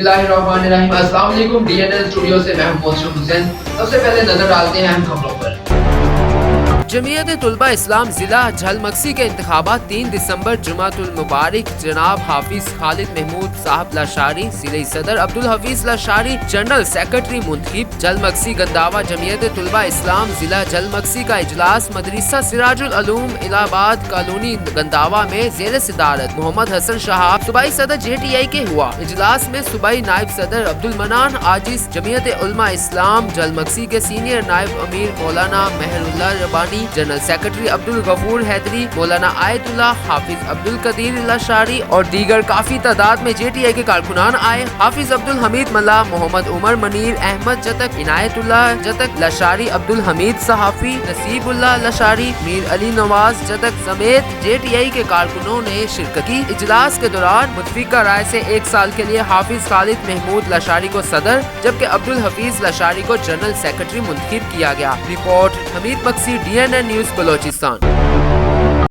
बिस्मिल्लाहिर्रहमानिर्रहीम। अस्सलाम वालेकुम। DNL स्टूडियो से मैं हूं मोहसिन हुसैन। सबसे पहले नजर डालते हैं अहम खबरों पर। जमीयत तुलबा इस्लाम जिला झलमक्सी के इंतखाबात 3 दिसंबर जुमातुल मुबारक जनाब हाफिज खालिद महमूद साहब लाशारी, जिले सदर अब्दुल हफीज लाशारी, जनरल सेक्रेटरी मुंतखब झलमक्सी गंदावा। जमीयत तुलबा इस्लाम जिला झलमक्सी का इजलास मदरसा सिराजुल उलूम इलाहाबाद कॉलोनी गंदावा में जेर सदारत मोहम्मद हसन शहाब सूबाई सदर JTI के हुआ। इजलास में सूबाई नायब सदर अब्दुल मनान आजिज, जमीयत उलमा इस्लाम झलमक्सी के सीनियर नायब अमीर मौलाना मेहरुल्लाह रबानी, जनरल सेक्रेटरी अब्दुल गफूर हैदरी, मौलाना आयतुल्लाह, हाफिज अब्दुल कदीर लाशारी और दीगर काफी तादाद में JTI के कारकुनान आए। हाफिज अब्दुल हमीद मल्ला, मोहम्मद उमर मनीर, अहमद जतक, इनायतुल्लाह जतक लाशारी, अब्दुल हमीद सहाफी, नसीबुल्लाह लाशारी, मीर अली नवाज जतक समेत JTI के कारकुनों ने शिरकत की। इजलास के दौरान मुतफिका राय से 1 साल के लिए हाफिज खालिद महमूद लाशारी को सदर जबकि अब्दुल हफीज लाशारी को जनरल सेक्रेटरी मुंतखब किया गया। Report Hamid Maksi, DNN news Balochistan.